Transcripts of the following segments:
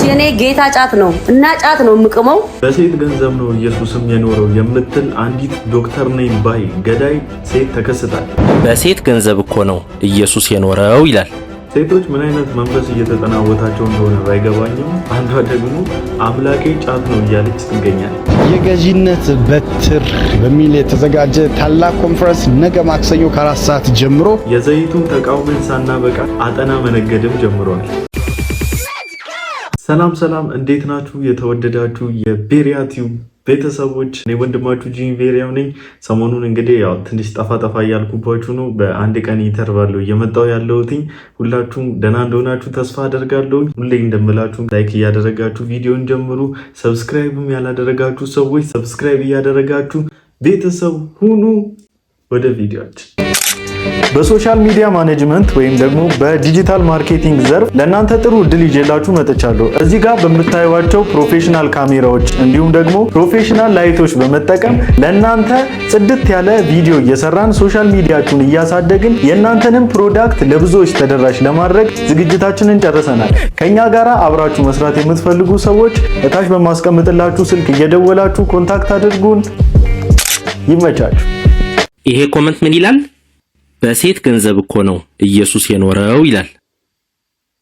የኔ ጌታ ጫት ነው እና ጫት ነው የምቅመው። በሴት ገንዘብ ነው ኢየሱስም የኖረው የምትል አንዲት ዶክተር ነኝ ባይ ገዳይ ሴት ተከስታለች። በሴት ገንዘብ እኮ ነው ኢየሱስ የኖረው ይላል። ሴቶች ምን አይነት መንፈስ እየተጠናወታቸው እንደሆነ ባይገባኝም አንዷ ደግሞ አምላኬ ጫት ነው እያለች ትገኛለች። የገዢነት በትር በሚል የተዘጋጀ ታላቅ ኮንፈረንስ ነገ ማክሰኞ ከ4 ሰዓት ጀምሮ የዘይቱን ተቃውመን ሳናበቃ አጠና መነገድም ጀምሯል። ሰላም እንዴት ናችሁ? የተወደዳችሁ የቤሪያ ቲዩብ ቤተሰቦች እኔ ወንድማችሁ ጂም ቤሪያው ነኝ። ሰሞኑን እንግዲህ ያው ትንሽ ጠፋ እያልኩባችሁ ነው። በአንድ ቀን ኢንተርቫል እየመጣሁ ያለሁት። ሁላችሁም ደህና እንደሆናችሁ ተስፋ አደርጋለሁ። ሁሌ እንደምላችሁ ላይክ እያደረጋችሁ ቪዲዮን ጀምሩ። ሰብስክራይብም ያላደረጋችሁ ሰዎች ሰብስክራይብ እያደረጋችሁ ቤተሰብ ሁኑ። ወደ ቪዲዮአችን በሶሻል ሚዲያ ማኔጅመንት ወይም ደግሞ በዲጂታል ማርኬቲንግ ዘርፍ ለእናንተ ጥሩ እድል ይዤላችሁ መጥቻለሁ። እዚህ ጋር በምታዩዋቸው ፕሮፌሽናል ካሜራዎች እንዲሁም ደግሞ ፕሮፌሽናል ላይቶች በመጠቀም ለእናንተ ጽድት ያለ ቪዲዮ እየሰራን ሶሻል ሚዲያችሁን እያሳደግን የእናንተንም ፕሮዳክት ለብዙዎች ተደራሽ ለማድረግ ዝግጅታችንን ጨርሰናል። ከኛ ጋር አብራችሁ መስራት የምትፈልጉ ሰዎች እታች በማስቀምጥላችሁ ስልክ እየደወላችሁ ኮንታክት አድርጉን። ይመቻችሁ። ይሄ ኮመንት ምን ይላል? በሴት ገንዘብ እኮ ነው ኢየሱስ የኖረው ይላል።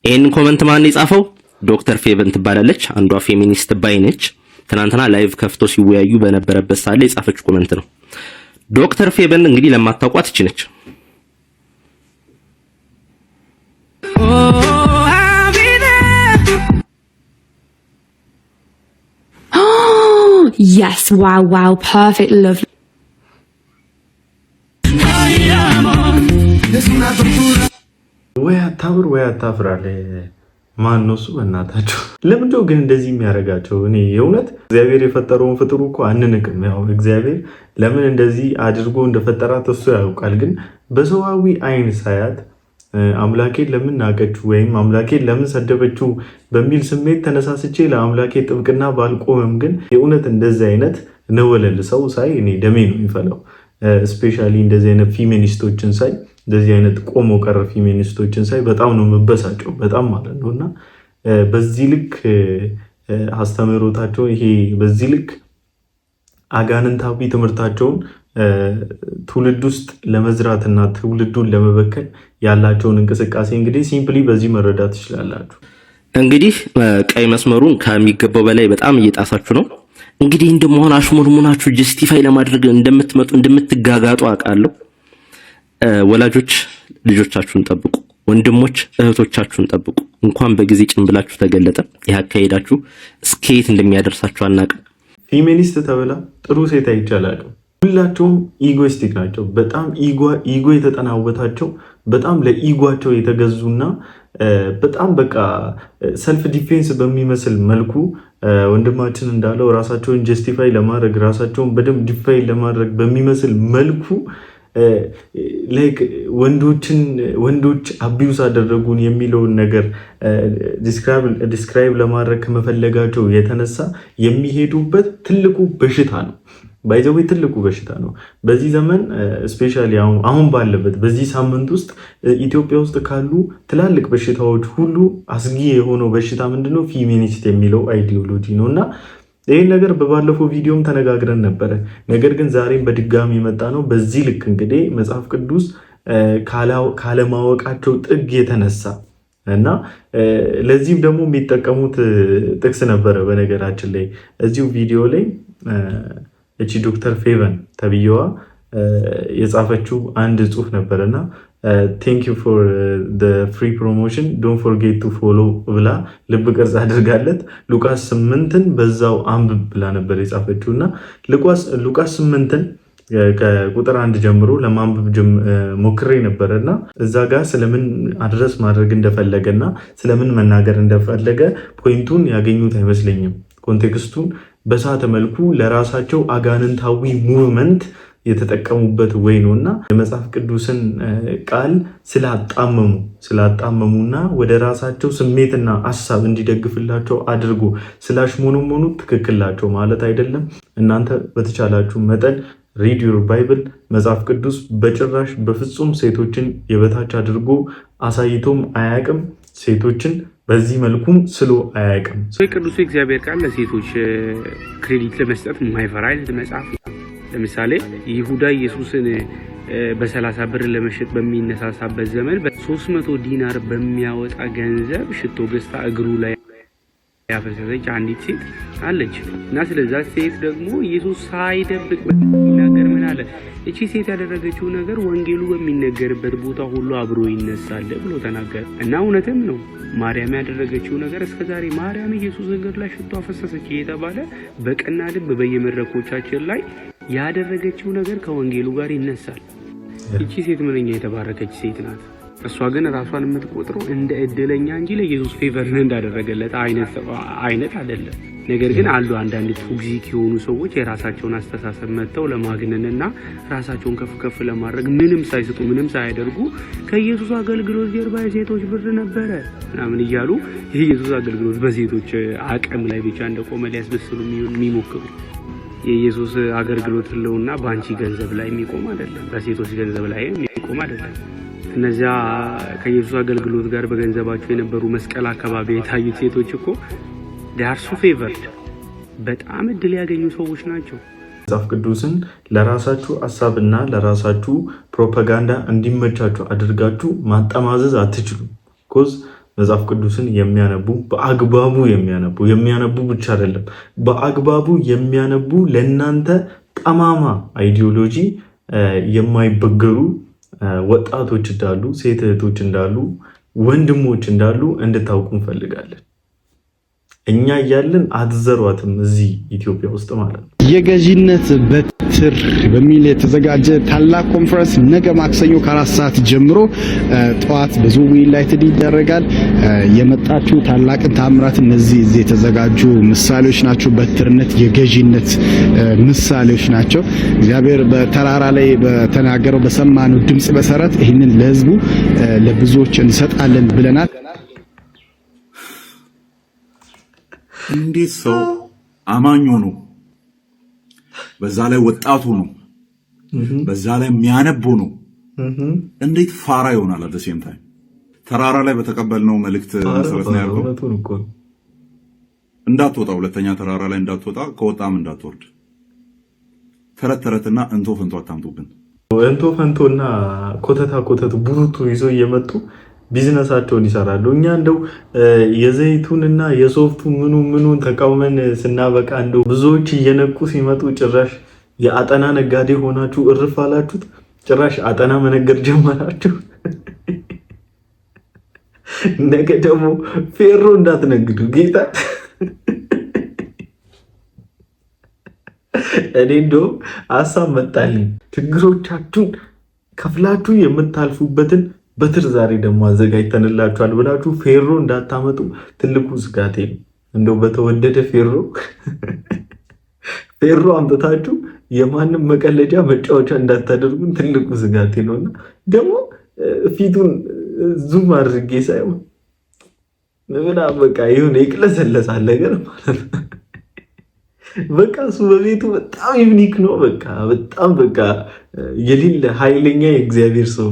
ይሄን ኮመንት ማን የጻፈው? ዶክተር ፌቨን ትባላለች። አንዷ ፌሚኒስት ባይ ነች። ትናንትና ላይቭ ከፍቶ ሲወያዩ በነበረበት ሳለ የጻፈች ኮመንት ነው። ዶክተር ፌቨን እንግዲህ ለማታውቋት እቺ ነች። Yes, wow, perfect, lovely. ወይ አታምር ወይ አታፍራለ። ማን ነው እሱ? በእናታችሁ ለምንድነው ግን እንደዚህ የሚያደርጋቸው? እኔ የእውነት እግዚአብሔር የፈጠረውን ፍጥሩ እኮ አንንቅም። ያው እግዚአብሔር ለምን እንደዚህ አድርጎ እንደፈጠራት እሱ ያውቃል። ግን በሰዋዊ አይን ሳያት አምላኬን ለምን ናቀችው ወይም አምላኬን ለምን ሰደበችው በሚል ስሜት ተነሳስቼ ለአምላኬ ጥብቅና ባልቆምም ግን የእውነት እንደዚህ አይነት ነወለል ሰው ሳይ እኔ ደሜ ነው የሚፈላው። ስፔሻሊ እንደዚህ አይነት ፌሚኒስቶችን ሳይ እንደዚህ አይነት ቆሞ ቀር ፌሚኒስቶችን ሳይ በጣም ነው የምበሳጨው፣ በጣም ማለት ነው። እና በዚህ ልክ አስተምህሮታቸው ይሄ በዚህ ልክ አጋንንታዊ ትምህርታቸውን ትውልድ ውስጥ ለመዝራትና ትውልዱን ለመበከል ያላቸውን እንቅስቃሴ እንግዲህ ሲምፕሊ በዚህ መረዳት ትችላላችሁ። እንግዲህ ቀይ መስመሩን ከሚገባው በላይ በጣም እየጣሳችሁ ነው። እንግዲህ እንደመሆን አሽሙርሙናችሁ ጀስቲፋይ ለማድረግ እንደምትመጡ እንደምትጋጋጡ አውቃለሁ። ወላጆች ልጆቻችሁን ጠብቁ፣ ወንድሞች እህቶቻችሁን ጠብቁ። እንኳን በጊዜ ጭንብላችሁ ተገለጠ። ይህ አካሄዳችሁ እስከየት እንደሚያደርሳችሁ አናውቅም። ፌሚኒስት ተብላ ጥሩ ሴት አይቻላል። ሁላቸውም ኢጎይስቲክ ናቸው። በጣም ኢጎ የተጠናወታቸው በጣም ለኢጓቸው የተገዙና በጣም በቃ ሰልፍ ዲፌንስ በሚመስል መልኩ ወንድማችን እንዳለው ራሳቸውን ጀስቲፋይ ለማድረግ ራሳቸውን በደንብ ዲፋይ ለማድረግ በሚመስል መልኩ ወንዶች አቢዩስ አደረጉን የሚለውን ነገር ዲስክራይብ ለማድረግ ከመፈለጋቸው የተነሳ የሚሄዱበት ትልቁ በሽታ ነው። ባይዘው ትልቁ በሽታ ነው። በዚህ ዘመን ስፔሻሊ አሁን ባለበት በዚህ ሳምንት ውስጥ ኢትዮጵያ ውስጥ ካሉ ትላልቅ በሽታዎች ሁሉ አስጊ የሆነው በሽታ ምንድነው? ፌሚኒስት የሚለው አይዲዮሎጂ ነው። እና ይህን ነገር በባለፈው ቪዲዮም ተነጋግረን ነበረ። ነገር ግን ዛሬም በድጋሚ የመጣ ነው። በዚህ ልክ እንግዲህ መጽሐፍ ቅዱስ ካለማወቃቸው ጥግ የተነሳ እና ለዚህም ደግሞ የሚጠቀሙት ጥቅስ ነበረ። በነገራችን ላይ እዚሁ ቪዲዮ ላይ እቺ ዶክተር ፌቨን ተብዬዋ የጻፈችው አንድ ጽሁፍ ነበርና ቴንክ ዩ ፎር ዘ ፍሪ ፕሮሞሽን ዶንት ፎርጌት ቱ ፎሎ ብላ ልብ ቅርጽ አድርጋለት ሉቃስ 8ን በዛው አንብብ ብላ ነበር የጻፈችው። እና ሉቃስ 8ን ከቁጥር 1 ጀምሮ ለማንበብ ሞክሬ ነበርና እዛ ጋር ስለምን አድረስ ማድረግ እንደፈለገና ስለምን መናገር እንደፈለገ ፖይንቱን ያገኙት አይመስለኝም። ኮንቴክስቱን በሳተ መልኩ ለራሳቸው አጋንንታዊ ሙቭመንት የተጠቀሙበት ወይ ነውና የመጽሐፍ ቅዱስን ቃል ስላጣመሙና ወደ ራሳቸው ስሜትና ሐሳብ እንዲደግፍላቸው አድርጎ ስላሽሞኑሞኑ ትክክላቸው ማለት አይደለም። እናንተ በተቻላችሁ መጠን ሪድ ዩር ባይብል መጽሐፍ ቅዱስ በጭራሽ በፍጹም ሴቶችን የበታች አድርጎ አሳይቶም አያቅም። ሴቶችን በዚህ መልኩም ስሎ አያውቅም። ቅዱሱ እግዚአብሔር ቃል ለሴቶች ክሬዲት ለመስጠት የማይፈራ አይነት መጽሐፍ ነው። ለምሳሌ ይሁዳ ኢየሱስን በ30 ብር ለመሸጥ በሚነሳሳበት ዘመን በ300 ዲናር በሚያወጣ ገንዘብ ሽቶ ገዝታ እግሩ ላይ ያፈሰሰች አንዲት ሴት አለች እና ስለዛ ሴት ደግሞ ኢየሱስ ሳይደብቅ በሚናገር ምን አለ? እቺ ሴት ያደረገችው ነገር ወንጌሉ በሚነገርበት ቦታ ሁሉ አብሮ ይነሳል ብሎ ተናገረ እና እውነትም ነው። ማርያም ያደረገችው ነገር እስከዛሬ ማርያም ኢየሱስ እግር ላይ ሽቶ አፈሰሰች እየተባለ በቀና ልብ በየመድረኮቻችን ላይ ያደረገችው ነገር ከወንጌሉ ጋር ይነሳል። እቺ ሴት ምንኛ የተባረከች ሴት ናት። እሷ ግን ራሷን የምትቆጥረው እንደ እድለኛ እንጂ ለኢየሱስ ፌቨርን እንዳደረገለት አይነት አይደለም። ነገር ግን አሉ አንዳንድ ቶክሲክ የሆኑ ሰዎች የራሳቸውን አስተሳሰብ መተው ለማግነንና ራሳቸውን ከፍ ለማድረግ ምንም ሳይሰጡ ምንም ሳያደርጉ ከኢየሱስ አገልግሎት ጀርባ የሴቶች ብር ነበረ ምናምን እያሉ የኢየሱስ አገልግሎት በሴቶች አቅም ላይ ብቻ እንደቆመ ሊያስመስሉ የሚሞክሩ የኢየሱስ አገልግሎት ህልውና በአንቺ ገንዘብ ላይ የሚቆም አይደለም፣ በሴቶች ገንዘብ ላይ የሚቆም አይደለም። እነዚያ ከኢየሱስ አገልግሎት ጋር በገንዘባቸው የነበሩ መስቀል አካባቢ የታዩት ሴቶች እኮ ዳርሱ ፌቨርድ በጣም እድል ያገኙ ሰዎች ናቸው። መጽሐፍ ቅዱስን ለራሳችሁ ሐሳብና ለራሳችሁ ፕሮፓጋንዳ እንዲመቻችሁ አድርጋችሁ ማጠማዘዝ አትችሉም። ኮዝ መጽሐፍ ቅዱስን የሚያነቡ በአግባቡ የሚያነቡ ብቻ አይደለም፣ በአግባቡ የሚያነቡ ለእናንተ ጠማማ አይዲዮሎጂ የማይበገሩ ወጣቶች እንዳሉ፣ ሴት እህቶች እንዳሉ፣ ወንድሞች እንዳሉ እንድታውቁ እንፈልጋለን። እኛ እያለን አትዘሯትም እዚህ ኢትዮጵያ ውስጥ ማለት ነው። የገዢነት በትር በሚል የተዘጋጀ ታላቅ ኮንፈረንስ ነገ ማክሰኞ ከ4 ሰዓት ጀምሮ ጠዋት በዙም ዩናይትድ ይደረጋል። የመጣችሁ ታላቅን ታምራት እነዚህ እዚህ የተዘጋጁ ምሳሌዎች ናቸው። በትርነት የገዢነት ምሳሌዎች ናቸው። እግዚአብሔር በተራራ ላይ በተናገረው በሰማነው ድምጽ መሰረት ይህንን ለህዝቡ ለብዙዎች እንሰጣለን ብለናል። እንዴት ሰው አማኝ ሆኖ በዛ ላይ ወጣቱ ነው በዛ ላይ የሚያነብ ነው እንዴት ፋራ ይሆናል? አደሴም ታይም ተራራ ላይ በተቀበልነው መልእክት መሰረት ነው ያለው። እንዳትወጣ ሁለተኛ ተራራ ላይ እንዳትወጣ፣ ከወጣም እንዳትወርድ። ተረተረትና እንቶ ፈንቶ አታምጡብን። እንቶ ፈንቶና ኮተቱ ቡሩቱ ይዞ እየመጡ ቢዝነሳቸውን ይሰራሉ። እኛ እንደው የዘይቱንና የሶፍቱ ምኑን ተቃውመን ስናበቃ እንደው ብዙዎች እየነቁ ሲመጡ ጭራሽ የአጠና ነጋዴ ሆናችሁ እርፍ አላችሁት። ጭራሽ አጠና መነገር ጀመራችሁ። ነገ ደግሞ ፌሮ እንዳትነግዱ ጌታ። እኔ እንደው ሀሳብ መጣልኝ። ችግሮቻችሁን ከፍላችሁ የምታልፉበትን በትር ዛሬ ደግሞ አዘጋጅተንላችኋል ብላችሁ ፌሮ እንዳታመጡ ትልቁ ስጋቴ ነው። እንደው በተወደደ ፌሮ አምጥታችሁ የማንም መቀለጃ መጫወቻ እንዳታደርጉን ትልቁ ስጋቴ ነውና ደግሞ ፊቱን ዙም አድርጌ ሳይሆን ምናምን በቃ ይሁን ይቅለሰለሳል ነገር ማለት ነው። በቃ እሱ በቤቱ በጣም ዩኒክ ነው። በጣም የሌለ ኃይለኛ የእግዚአብሔር ሰው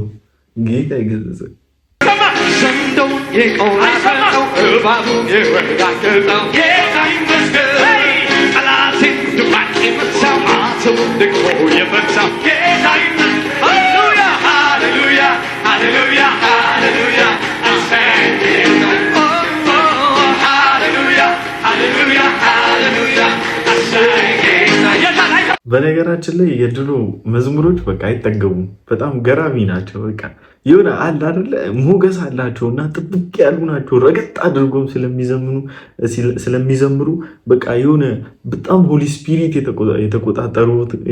ጌታ ይገዘዘ በነገራችን ላይ የድሮ መዝሙሮች በቃ አይጠገቡም። በጣም ገራሚ ናቸው። በቃ የሆነ አለ አይደለ ሞገስ አላቸውና ጥብቅ ያሉ ናቸው። ረገጥ አድርጎም ስለሚዘምሩ በቃ የሆነ በጣም ሆሊ ስፒሪት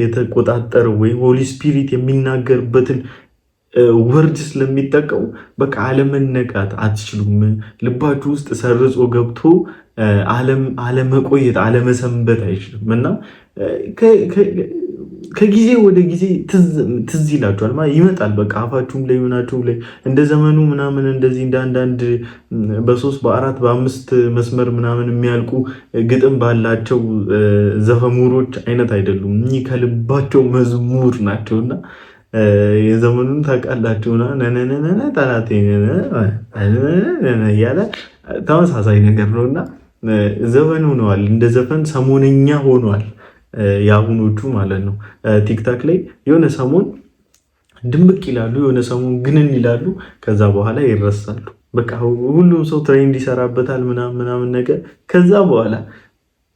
የተቆጣጠረ ወይም ሆሊ ስፒሪት የሚናገርበትን ወርድ ስለሚጠቀሙ በቃ አለመነቃት አትችሉም። ልባችሁ ውስጥ ሰርጾ ገብቶ አለመቆየት አለመሰንበት አይችልም እና ከጊዜ ወደ ጊዜ ትዝ ይላችኋል ማለት ይመጣል። በቃ አፋችሁም ላይ ምናችሁም ላይ እንደ ዘመኑ ምናምን እንደዚህ እንደ አንዳንድ በ3 በ4 በ5 መስመር ምናምን የሚያልቁ ግጥም ባላቸው ዘፈሙሮች አይነት አይደሉም። እኚህ ከልባቸው መዝሙር ናቸውና የዘመኑን ታውቃላችሁና ነነነነ ጠላቴ እያለ ተመሳሳይ ነገር ነውና ዘፈን ሆነዋል። እንደ ዘፈን ሰሞነኛ ሆነዋል የአሁኖቹ ማለት ነው። ቲክታክ ላይ የሆነ ሰሞን ድምቅ ይላሉ፣ የሆነ ሰሞን ግንን ይላሉ፣ ከዛ በኋላ ይረሳሉ። በቃ ሁሉም ሰው ትሬንድ ይሰራበታል ምናምን ነገር። ከዛ በኋላ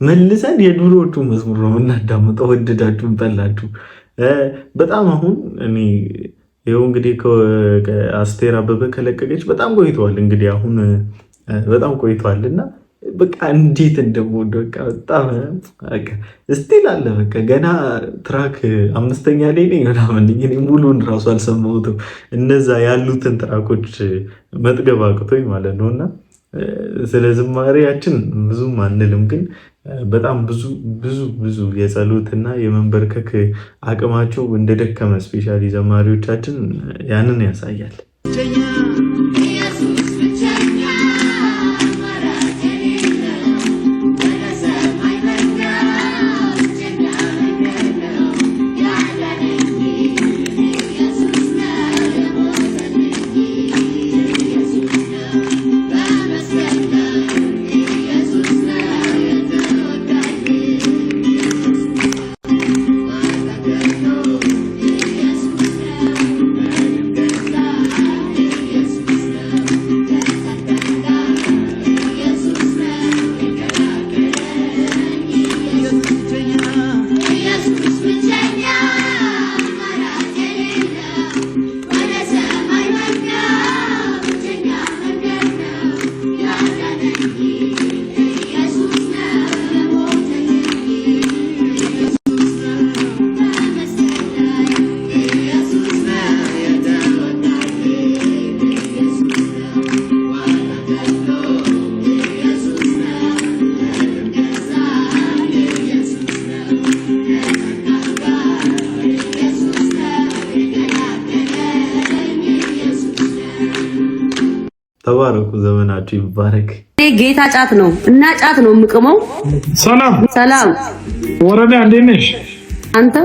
መልሰን የድሮዎቹ መዝሙር ነው እናዳምጠው፣ ወደዳችሁም ጠላችሁ። በጣም አሁን እኔ ይኸው እንግዲህ አስቴር አበበ ከለቀቀች በጣም ቆይተዋል። እንግዲህ አሁን በጣም ቆይተዋል እና በቃ እንዴት እንደምወደው በቃ በጣም በቃ ስቲል አለ። በቃ ገና ትራክ 5ኛ ላይ ነኝ ምናምን እኔ ሙሉን ራሱ አልሰማሁትም። እነዛ ያሉትን ትራኮች መጥገብ አቅቶኝ ማለት ነውና ስለ ዝማሬያችን ብዙም አንልም፣ ግን በጣም ብዙ የጸሎትና የመንበርከክ አቅማቸው እንደደከመ ስፔሻሊ ዘማሪዎቻችን ያንን ያሳያል። ተባረኩ፣ ዘመናችሁ ይባረክ። ጌታ ጫት ነው እና ጫት ነው የምቅመው። ሰላም ወረዳ እንዴት ነሽ? አንተ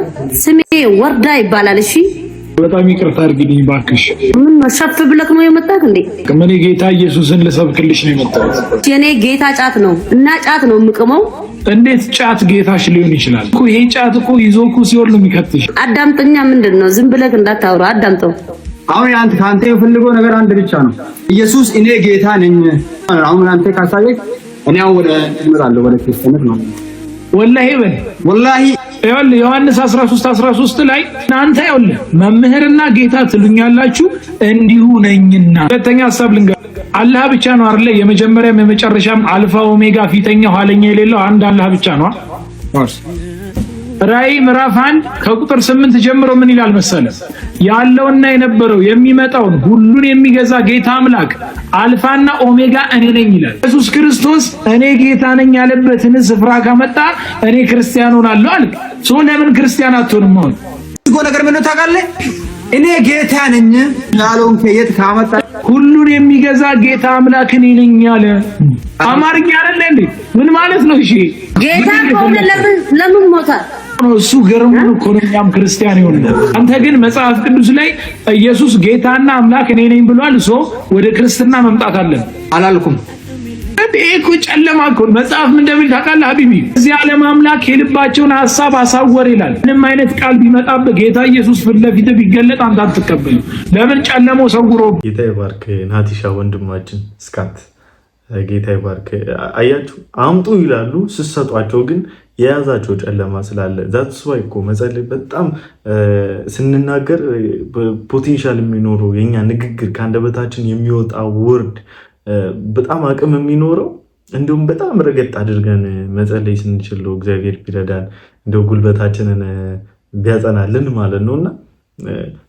ስሜ ወርዳ ይባላል። እሺ በጣም ይቅርታ አድርጊልኝ እባክሽ። ምን ሸፍ ብለክ ነው የመጣክ እንዴ? እኔ ጌታ ኢየሱስን ልሰብክልሽ ነው የመጣሁት። የኔ ጌታ ጫት ነው እና ጫት ነው የምቅመው። እንዴት ጫት ጌታሽ ሊሆን ይችላል? እኮ ይሄ ጫት እኮ ይዞ እኮ ሲሆን ነው የሚከትሽ። አዳምጠኛ፣ ምንድን ነው ዝም ብለክ እንዳታወራ፣ አዳምጠው። አሁን አንተ ካንተ የፈልገው ነገር አንድ ብቻ ነው። ኢየሱስ እኔ ጌታ ነኝ። አሁን አንተ ካሳየክ እኔ አሁን ወደ እምራለሁ ወደ ክርስቲያኖች ነው። ወላሂ በል ወላሂ ይኸውልህ ዮሐንስ 13 ላይ እናንተ ይኸውልህ መምህርና ጌታ ትሉኛላችሁ እንዲሁ ነኝና። ሁለተኛ ሐሳብ ልንገር፣ አላህ ብቻ ነው አይደለ? የመጀመሪያም የመጨረሻም አልፋ ኦሜጋ ፊተኛ ኋለኛ የሌለው አንድ አላህ ብቻ ነው። ራእይ ምዕራፍ 1 ከቁጥር 8 ጀምሮ ምን ይላል መሰለ? ያለውና የነበረው የሚመጣውን ሁሉን የሚገዛ ጌታ አምላክ አልፋና ኦሜጋ እኔ ነኝ ይላል። ኢየሱስ ክርስቶስ እኔ ጌታ ነኝ ያለበትን ስፍራ ካመጣ እኔ ክርስቲያን ሆናለሁ አለ። ለምን ክርስቲያን አትሆንም? አሁን እኮ ነገር ምን ታውቃለህ? እኔ ጌታ ነኝ ያለውን ከየት ካመጣ ሁሉን የሚገዛ ጌታ አምላክ እኔ ነኝ ያለ አማርኛ አይደለ እንዴ? ምን ማለት ነው? እሺ ጌታ ከሆነ ለምን ሞታ? እሱ ገርሞን እኮ ነው እኛም ክርስቲያን ይሆናል። አንተ ግን መጽሐፍ ቅዱስ ላይ ኢየሱስ ጌታና አምላክ እኔ ነኝ ብሏል። ወደ ክርስትና መምጣት አለን አላልኩም? እኮ ጨለማ እኮ መጽሐፍ ምን እንደሚል ታውቃለህ ሀቢቢ? እዚህ ዓለም አምላክ የልባቸውን ሐሳብ አሳወር ይላል። ምንም አይነት ቃል ቢመጣብህ ጌታ ኢየሱስ ፊት ለፊት ቢገለጥ አንተ አትቀበልም። ለምን? ጨለማው ሰውሮ። ጌታ ይባርክ ናቲሻ ወንድማችን እስካት ጌታ ይባርክ። አያችሁ አምጡ ይላሉ፣ ስሰጧቸው ግን የያዛቸው ጨለማ ስላለ ዛትስ ዋይ እኮ መጸለይ በጣም ስንናገር ፖቴንሻል የሚኖረው የኛ ንግግር ከአንደበታችን የሚወጣ ወርድ በጣም አቅም የሚኖረው እንዲሁም በጣም ረገጥ አድርገን መጸለይ ስንችለው እግዚአብሔር ቢረዳን እንደው ጉልበታችንን ቢያጸናልን ማለት ነውና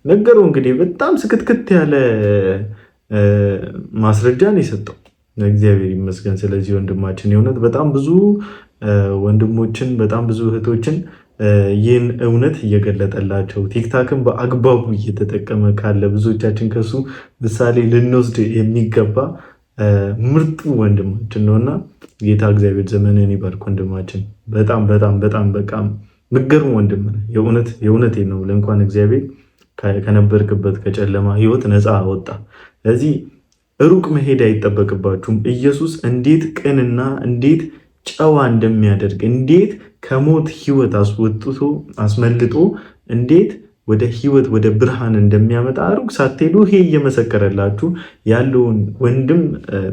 ነገሩ እንግዲህ በጣም ስክትክት ያለ ማስረጃን የሰጠው እግዚአብሔር ይመስገን። ስለዚህ ወንድማችን የእውነት በጣም ብዙ ወንድሞችን በጣም ብዙ እህቶችን ይህን እውነት እየገለጠላቸው ቲክታክን በአግባቡ እየተጠቀመ ካለ ብዙዎቻችን ከሱ ምሳሌ ልንወስድ የሚገባ ምርጡ ወንድማችን ነውና ጌታ እግዚአብሔር ዘመንን ይባርክ። ወንድማችን በጣም በጣም በጣም በቃ ምገርም ወንድም ነው። የእውነቴ ነው። ለእንኳን እግዚአብሔር ከነበርክበት ከጨለማ ህይወት ነፃ አወጣ። ስለዚህ ሩቅ መሄድ አይጠበቅባችሁም። ኢየሱስ እንዴት ቅንና እንዴት ጨዋ እንደሚያደርግ እንዴት ከሞት ህይወት አስመልጦ እንዴት ወደ ህይወት ወደ ብርሃን እንደሚያመጣ ሩቅ ሳትሄዱ ይሄ እየመሰከረላችሁ ያለውን ወንድም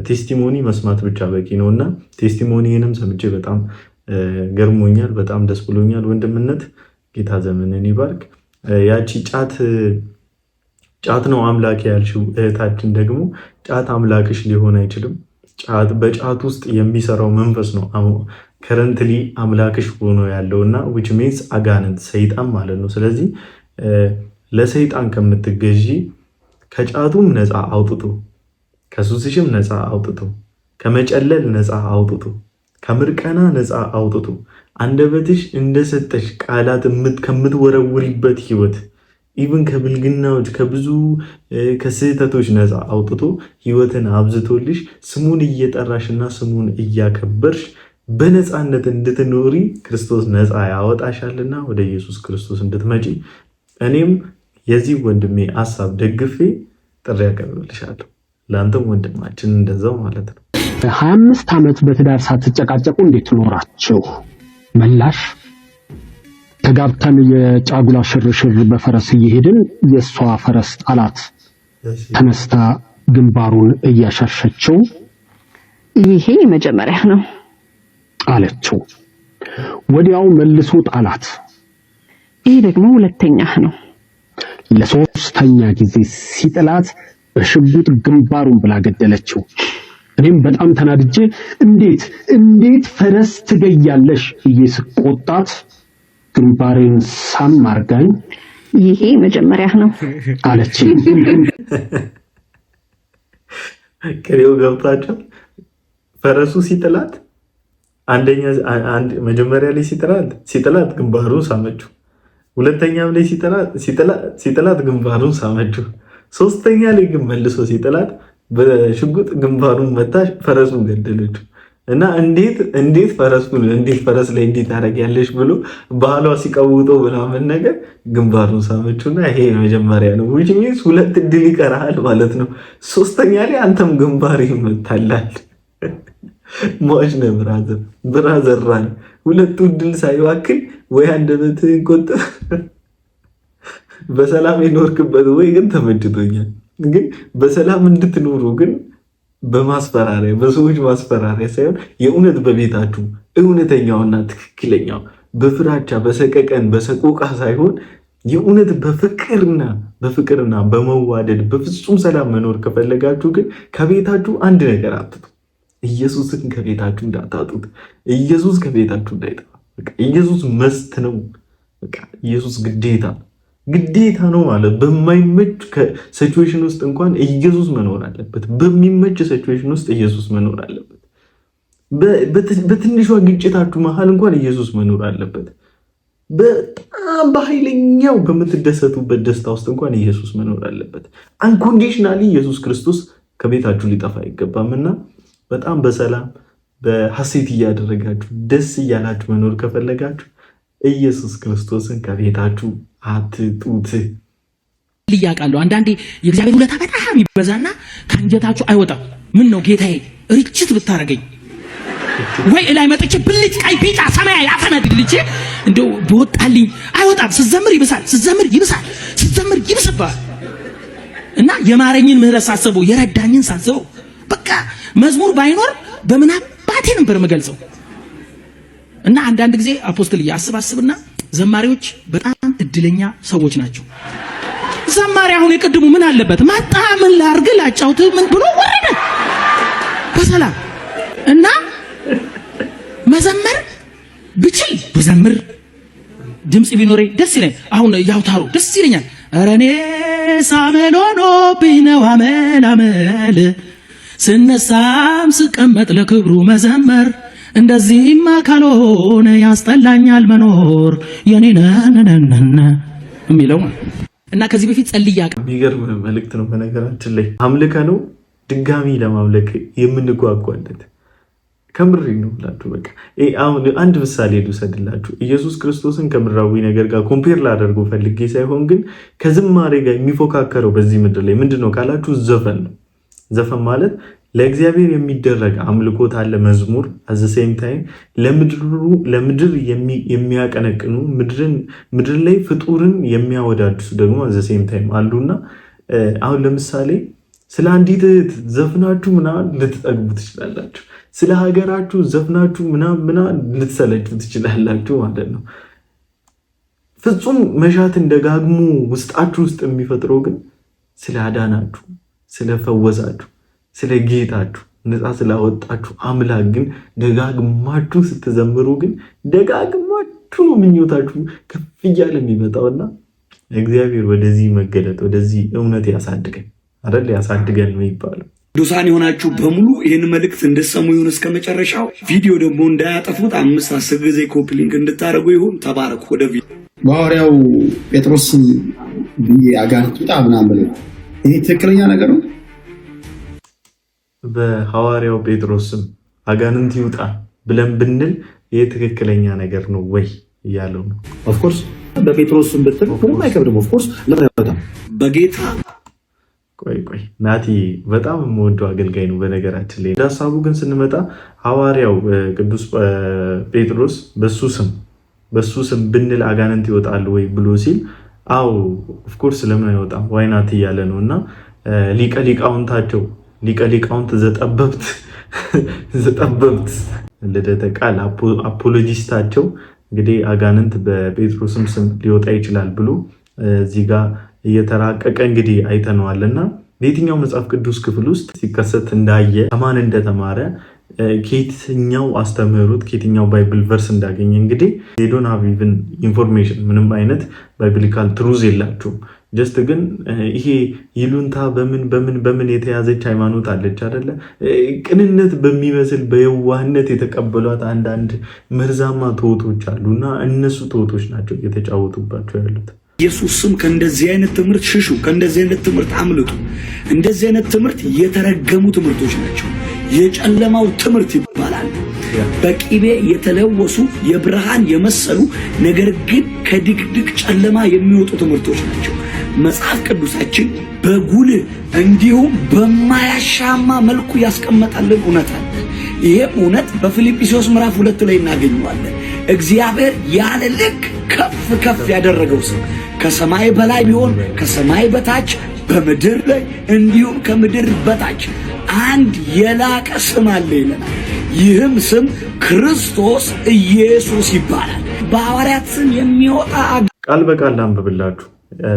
ቴስቲሞኒ መስማት ብቻ በቂ ነውና ቴስቲሞኒንም ሰምቼ በጣም ገርሞኛል። በጣም ደስ ብሎኛል። ወንድምነት ጌታ ዘመንን ይባርክ። ያቺ ጫት ነው አምላክ ያልሽው እህታችን ደግሞ ጫት አምላክሽ ሊሆን አይችልም። በጫት ውስጥ የሚሰራው መንፈስ ነው ከረንትሊ አምላክሽ ሆኖ ያለውና which means አጋንንት ሰይጣን ማለት ነው። ስለዚህ ለሰይጣን ከምትገዢ ከጫቱም ነፃ አውጥቶ ከሱስሽም ነፃ አውጥቶ ከመጨለል ነፃ አውጥቶ ከምርቀና ነፃ አውጥቶ አንደበትሽ እንደሰጠሽ ቃላት ከምትወረውሪበት ህይወት ኢቭን ከብልግናዎች ከብዙ ከስህተቶች ነፃ አውጥቶ ህይወትን አብዝቶልሽ ስሙን እየጠራሽና ስሙን እያከበርሽ በነፃነት እንድትኖሪ ክርስቶስ ነፃ ያወጣሻልና ወደ ኢየሱስ ክርስቶስ እንድትመጪ እኔም የዚህ ወንድሜ ሐሳብ ደግፌ ጥሪ ያቀርብልሻለሁ። ለአንተም ወንድማችን እንደዛው ማለት ነው። 25 ዓመት በትዳር ሳትጨቃጨቁ እንዴት ኖራችሁ? መላሽ ተጋብተን የጫጉላ ሽርሽር በፈረስ እየሄድን የሷ ፈረስ ጣላት ተነስታ ግንባሩን እያሻሸችው ይሄ መጀመሪያ ነው አለችው። ወዲያው መልሶ ጣላት። ይሄ ደግሞ ሁለተኛ ነው። ለሶስተኛ ጊዜ ሲጥላት በሽጉጥ ግንባሩን ብላ ገደለችው። እኔም በጣም ተናድጄ እንዴት ፈረስ ትገያለሽ እየስቆጣት ግንባሬን ሳም አርጋኝ ይሄ መጀመሪያ ነው አለች። ከሪው ገብታችሁ ፈረሱ ሲጥላት መጀመሪያ ላይ ሲጥላት ግንባሩን ሳመችው። ሁለተኛም ላይ ሲጥላት ግንባሩን ሳመችው። ሶስተኛ ላይ ግን መልሶ ሲጥላት በሽጉጥ ግንባሩን መታሽ፣ ፈረሱን ገደለችው። እና እንዴት ፈረስ ላይ እንዴት ታደርጊያለሽ ብሎ ባህሏ ሲቀውጦ ምናምን ነገር ግንባሩን ሳመችውና ይሄ መጀመሪያ ነው። which means ሁለት እድል ይቀርሃል ማለት ነው። ሶስተኛ ላይ አንተም ግንባር ይመታላል። ሟች ነው ብራዘር ሁለቱ እድል ሳይዋክል ወይ አንደበትህን ቆጥብ በሰላም የኖርክበት ወይ ግን ተመችቶኛል። ግን በሰላም እንድትኖሩ ግን በማስፈራሪያ በሰዎች ማስፈራሪያ ሳይሆን የእውነት በቤታችሁ እውነተኛውና ትክክለኛው በፍራቻ በሰቀቀን በሰቆቃ ሳይሆን የእውነት በፍቅርና በመዋደድ በፍጹም ሰላም መኖር ከፈለጋችሁ ግን ከቤታችሁ አንድ ነገር አትጡ። ኢየሱስን ከቤታችሁ እንዳታጡት። ኢየሱስ ከቤታችሁ እንዳይጠፋ። ኢየሱስ መስት ነው። ኢየሱስ ግዴታ ነው ማለት በማይመች ሲቹዌሽን ውስጥ እንኳን ኢየሱስ መኖር አለበት። በሚመች ሲቹዌሽን ውስጥ ኢየሱስ መኖር አለበት። በትንሿ ግጭታችሁ መሃል እንኳን ኢየሱስ መኖር አለበት። በጣም በኃይለኛው በምትደሰቱበት ደስታ ውስጥ እንኳን ኢየሱስ መኖር አለበት። አንኮንዲሽናሊ ኢየሱስ ክርስቶስ ከቤታችሁ ሊጠፋ አይገባምና በጣም በሰላም በሐሴት እያደረጋችሁ ደስ እያላችሁ መኖር ከፈለጋችሁ ኢየሱስ ክርስቶስን ከቤታችሁ አትጡት። ልያቃሉ አንዳንዴ የእግዚአብሔር ውለታ በጣም ይበዛና ከአንጀታችሁ አይወጣም። ምን ነው ጌታዬ ርችት ብታረገኝ ወይ ላይ መጥቼ ብልጭ ቀይ ቢጫ ሰማያዊ አፈነድልቼ እንደው በወጣልኝ አይወጣም። ስዘምር ይብሳል እና የማረኝን ምህረት ሳስበው የረዳኝን ሳስበው በቃ መዝሙር ባይኖር በምን አባቴ ነበር የምገልጸው። እና አንዳንድ ጊዜ አፖስትል ያስባስብና ዘማሪዎች በጣም እድለኛ ሰዎች ናቸው። ዘማሪ አሁን የቅድሙ ምን አለበት መጣ ምን ላርግ ላጫውት ምን ብሎ ወረደ በሰላም እና መዘመር ብችል ብዘምር ድምጽ ቢኖረኝ ደስ ይለኛል። አሁን ያውታሩ ደስ ይለኛል። ኧረ እኔ ሳመሎኖ ቢነው አመል ስነሳም ስቀመጥ ለክብሩ መዘመር እንደዚህማ ካልሆነ ያስጠላኛል መኖር የኔ ነነነነ የሚለው እና ከዚህ በፊት ጸልያ የሚገርም መልእክት ነው። በነገራችን ላይ አምልከ ነው ድጋሚ ለማምለክ የምንጓጓለት ከምሪ ነው ብላችሁ በቃ አሁን አንድ ምሳሌ ልውሰድላችሁ። ኢየሱስ ክርስቶስን ከምራዊ ነገር ጋር ኮምፔር ላደርገው ፈልጌ ሳይሆን ግን ከዝማሬ ጋር የሚፎካከረው በዚህ ምድር ላይ ምንድነው ካላችሁ ዘፈን ነው። ዘፈን ማለት ለእግዚአብሔር የሚደረግ አምልኮት አለ፣ መዝሙር አዘ ሴም ታይም ለምድር የሚያቀነቅኑ ምድር ላይ ፍጡርን የሚያወዳድሱ ደግሞ አዘ ሴም ታይም አሉና አሁን ለምሳሌ ስለ አንዲት እህት ዘፍናችሁ ምናምን ልትጠግቡ ትችላላችሁ። ስለ ሀገራችሁ ዘፍናችሁ ምናምን ልትሰለቹ ትችላላችሁ ማለት ነው። ፍጹም መሻትን ደጋግሞ ውስጣችሁ ውስጥ የሚፈጥረው ግን ስለ አዳናችሁ፣ ስለፈወሳችሁ፣ ስለ ጌታችሁ ነፃ ስላወጣችሁ አምላክ ግን ደጋግማችሁ ስትዘምሩ ግን ደጋግማችሁ ነው ምኞታችሁ ከፍ እያለ የሚመጣውና እግዚአብሔር ወደዚህ መገለጥ ወደዚህ እውነት ያሳድገን አይደል? ያሳድገን ነው ይባላል። ቅዱሳን የሆናችሁ በሙሉ ይህን መልእክት እንድትሰሙ ይሁን እስከ መጨረሻው። ቪዲዮ ደግሞ እንዳያጠፉት 5-10 ጊዜ ኮፒ ሊንክ እንድታደርጉ ይሁን። ተባረኩ። ወደ ቪዲዮ ሐዋርያው ጴጥሮስ አጋንንት ውጣ ምናምን ብሎ ይሄ ትክክለኛ ነገር ነው? በሐዋርያው ጴጥሮስም አጋንንት ይውጣ ብለን ብንል ይሄ ትክክለኛ ነገር ነው ወይ እያለው ነው። ኦፍኮርስ በጴጥሮስም ብትል ምንም አይከብድም። ኦፍኮርስ ለምን አይወጣም? በጌታ ቆይ ናቲ በጣም የምወደው አገልጋይ ነው በነገራችን ላይ። ሀሳቡ ግን ስንመጣ ሐዋርያው ቅዱስ ጴጥሮስ በሱ ስም ብንል አጋንንት ይወጣሉ ወይ ብሎ ሲል አው ኦፍኮርስ ለምን አይወጣም ዋይ ናት እያለ ነው። እና ሊቀ ሊቃውንት ዘጠበብት ልደተ ቃል አፖሎጂስታቸው እንግዲህ አጋንንት በጴጥሮስም ስም ሊወጣ ይችላል ብሎ እዚህ ጋር እየተራቀቀ እንግዲህ አይተነዋልና በየትኛው መጽሐፍ ቅዱስ ክፍል ውስጥ ሲከሰት እንዳየ ከማን እንደተማረ ከየትኛው አስተምህሮት ከየትኛው ባይብል ቨርስ እንዳገኘ እንግዲህ ዶንት ሃቭ ኢቭን ኢንፎርሜሽን ምንም አይነት ባይብሊካል ትሩዝ የላቸውም። ጀስት ግን ይሄ ይሉንታ በምን የተያዘች ሃይማኖት አለች አይደለ? ቅንነት በሚመስል በየዋህነት የተቀበሏት አንዳንድ መርዛማ ተውቶች አሉና እነሱ ተውቶች ናቸው እየተጫወቱባቸው ያሉት። ኢየሱስ ስም ከእንደዚህ አይነት ትምህርት ሽሹ፣ ከእንደዚህ አይነት ትምህርት አምልጡ። እንደዚህ አይነት ትምህርት የተረገሙ ትምህርቶች ናቸው። የጨለማው ትምህርት ይባላል። በቂቤ የተለወሱ የብርሃን የመሰሉ ነገር ግን ከድቅድቅ ጨለማ የሚወጡ ትምህርቶች ናቸው። መጽሐፍ ቅዱሳችን በጉልህ እንዲሁም በማያሻማ መልኩ ያስቀመጠልን እውነት አለ። ይሄ እውነት በፊልጵስዩስ ምዕራፍ 2 ላይ እናገኘዋለን። እግዚአብሔር ያለ ልክ ከፍ ያደረገው ስም ከሰማይ በላይ ቢሆን ከሰማይ በታች በምድር ላይ እንዲሁም ከምድር በታች አንድ የላቀ ስም አለ ይለናል። ይህም ስም ክርስቶስ ኢየሱስ ይባላል። በሐዋርያት ስም የሚወጣ ቃል በቃል አንብብላችሁ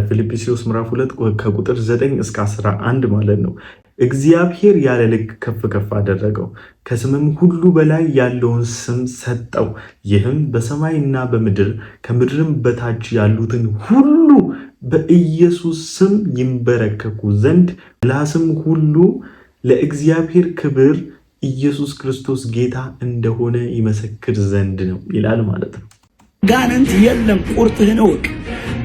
ፊልጵስዩስ ምዕራፍ 2 ከቁጥር 9 እስከ 11 ማለት ነው። እግዚአብሔር ያለ ልክ ከፍ አደረገው፣ ከስምም ሁሉ በላይ ያለውን ስም ሰጠው። ይህም በሰማይና በምድር ከምድርም በታች ያሉትን ሁሉ በኢየሱስ ስም ይንበረከኩ ዘንድ ምላስም ሁሉ ለእግዚአብሔር ክብር ኢየሱስ ክርስቶስ ጌታ እንደሆነ ይመሰክር ዘንድ ነው ይላል ማለት ነው። አጋንንት የለም፣ ቁርጥህን እወቅ።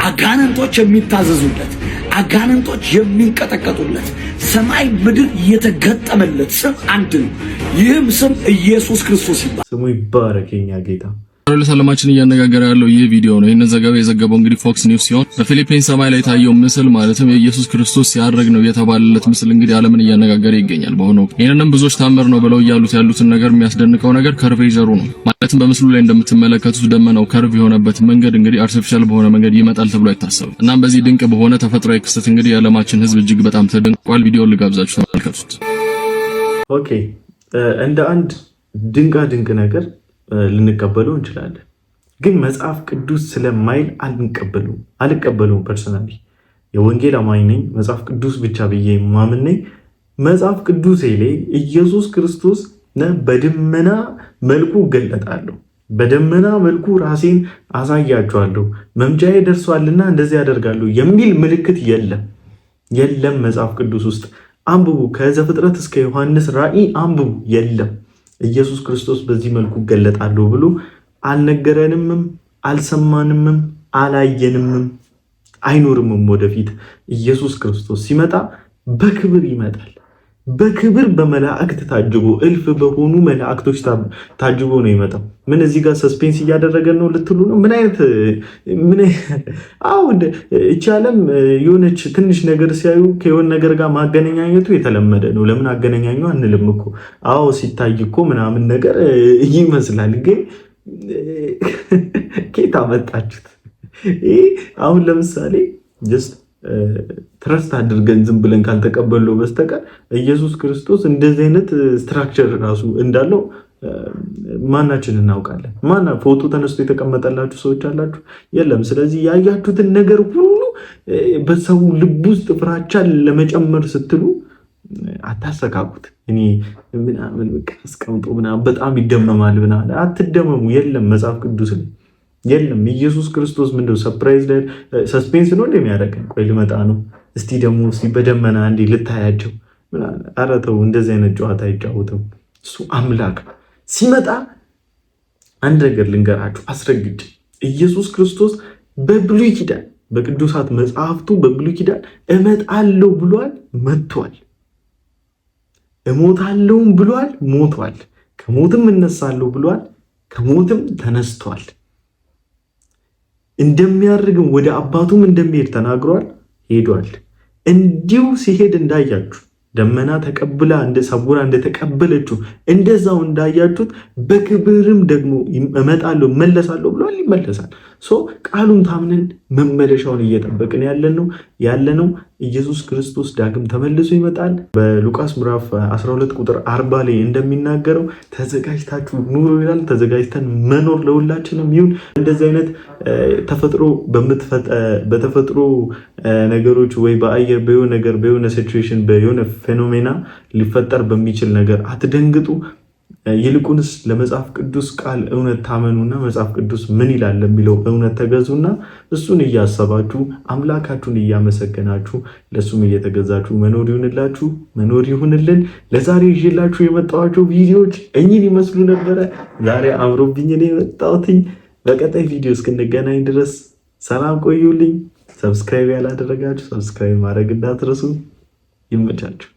አጋንንቶች የሚታዘዙለት፣ አጋንንቶች የሚንቀጠቀጡለት፣ ሰማይ ምድር የተገጠመለት ስም አንድ ነው። ይህም ስም ኢየሱስ ክርስቶስ ይባላል። ስሙ ይባረክ የኛ ጌታ። ለሰላማችን እያነጋገረ ያለው ይህ ቪዲዮ ነው። ይህንን ዘገባ የዘገበው እንግዲህ ፎክስ ኒውስ ሲሆን በፊሊፒንስ ሰማይ ላይ የታየው ምስል ማለትም የኢየሱስ ክርስቶስ ሲያደርግ ነው የተባለለት ምስል እንግዲህ ዓለምን እያነጋገረ ይገኛል በአሁኑ ወቅት። ይህንንም ብዙዎች ታምር ነው ብለው ያሉትን ነገር የሚያስደንቀው ነገር ከርቬጀሩ ነው። ማለትም በምስሉ ላይ እንደምትመለከቱት ደመናው ከርቭ የሆነበት መንገድ እንግዲህ አርቲፊሻል በሆነ መንገድ ይመጣል ተብሎ አይታሰብም። እናም በዚህ ድንቅ በሆነ ተፈጥሯዊ ክስተት እንግዲህ የዓለማችን ሕዝብ እጅግ በጣም ተደንቋል። ቪዲዮውን ልጋብዛችሁ ተመልከቱት። ኦኬ፣ እንደ አንድ ድንቅ ነገር ልንቀበለው እንችላለን። ግን መጽሐፍ ቅዱስ ስለማይል አልቀበለውም። ፐርሰናሊ የወንጌል አማኝ ነኝ፣ መጽሐፍ ቅዱስ ብቻ ብዬ ማምን ነኝ። መጽሐፍ ቅዱስ ላይ ኢየሱስ ክርስቶስ በደመና መልኩ እገለጣለሁ፣ በደመና መልኩ ራሴን አሳያችኋለሁ፣ መምጫዬ ደርሷልና እንደዚህ ያደርጋለሁ የሚል ምልክት የለም መጽሐፍ ቅዱስ ውስጥ። አንብቡ፣ ከዘፍጥረት እስከ ዮሐንስ ራእይ አንብቡ፣ የለም። ኢየሱስ ክርስቶስ በዚህ መልኩ እገለጣለሁ ብሎ አልነገረንምም፣ አልሰማንምም፣ አላየንምም፣ አይኖርምም። ወደፊት ኢየሱስ ክርስቶስ ሲመጣ በክብር ይመጣል። በክብር በመላእክት ታጅቦ እልፍ በሆኑ መላእክቶች ታጅቦ ነው የመጣው። ምን እዚህ ጋር ሰስፔንስ እያደረገን ነው ልትሉ ነው? ምን እቺ ዓለም የሆነች ትንሽ ነገር ሲያዩ ከየሆነ ነገር ጋር ማገናኘቱ የተለመደ ነው። ለምን አገናኛኙ አንልም እኮ። አዎ ሲታይ እኮ ምናምን ነገር ይመስላል፣ ግን ኬት አመጣችሁት? አሁን ለምሳሌ ጀስት ትረስት አድርገን ዝም ብለን ካልተቀበለው በስተቀር ኢየሱስ ክርስቶስ እንደዚህ አይነት ስትራክቸር ራሱ እንዳለው ማናችን እናውቃለን? ፎቶ ተነስቶ የተቀመጠላችሁ ሰዎች አላችሁ? የለም። ስለዚህ ያያችሁትን ነገር ሁሉ በሰው ልብ ውስጥ ፍራቻን ለመጨመር ስትሉ አታሰካኩት። እኔ ምናምን በቃ አስቀምጦ ምናምን በጣም ይደመማል ምናምን አትደመሙ። የለም መጽሐፍ ቅዱስ ላይ የለም። ኢየሱስ ክርስቶስ ምንድነው ሰርፕራይዝ ላይ ሰስፔንስ ነው እንደሚያደርገን። ቆይ ልመጣ ነው እስቲ ደግሞ እስቲ በደመና እንዲ ልታያቸው ምናምን። ኧረ ተው፣ እንደዚህ አይነት ጨዋታ አይጫወትም። እሱ አምላክ ሲመጣ አንድ ነገር ልንገራችሁ አስረግጬ። ኢየሱስ ክርስቶስ በብሉይ ኪዳን በቅዱሳት መጽሐፍቱ በብሉይ ኪዳን እመጣለሁ ብሏል፣ መጥቷል። እሞታለሁም ብሏል፣ ሞቷል። ከሞትም እነሳለሁ ብሏል፣ ከሞትም ተነስቷል። እንደሚያርግም ወደ አባቱም እንደሚሄድ ተናግሯል፣ ሄዷል። እንዲሁ ሲሄድ እንዳያችሁ ደመና ተቀብላ ሰውራ እንደተቀበለችው እንደዛው እንዳያችሁት በክብርም ደግሞ እመጣለሁ መለሳለሁ ብሏል፣ ይመለሳል። ቃሉን ታምነን መመለሻውን እየጠበቅን ያለነው ኢየሱስ ክርስቶስ ዳግም ተመልሶ ይመጣል። በሉቃስ ምዕራፍ 12 ቁጥር 40 ላይ እንደሚናገረው ተዘጋጅታችሁ ኑሩ ይላል። ተዘጋጅተን መኖር ለሁላችንም ይሁን። እንደዚህ አይነት በተፈጥሮ ነገሮች ወይ በአየር በሆነ ነገር በሆነ ሲቹዌሽን በሆነ ፌኖሜና ሊፈጠር በሚችል ነገር አትደንግጡ። ይልቁንስ ለመጽሐፍ ቅዱስ ቃል እውነት ታመኑና መጽሐፍ ቅዱስ ምን ይላል ለሚለው እውነት ተገዙና እሱን እያሰባችሁ አምላካችሁን እያመሰገናችሁ ለሱም እየተገዛችሁ መኖር ይሁንልን። ለዛሬ ይዤላችሁ የመጣኋቸው ቪዲዮዎች እኚህን ይመስሉ ነበረ። ዛሬ አምሮብኝ ነው የመጣሁትኝ። በቀጣይ ቪዲዮ እስክንገናኝ ድረስ ሰላም ቆዩልኝ። ሰብስክራይብ ያላደረጋችሁ ሰብስክራይብ ማድረግ እንዳትረሱ። ይመቻችሁ።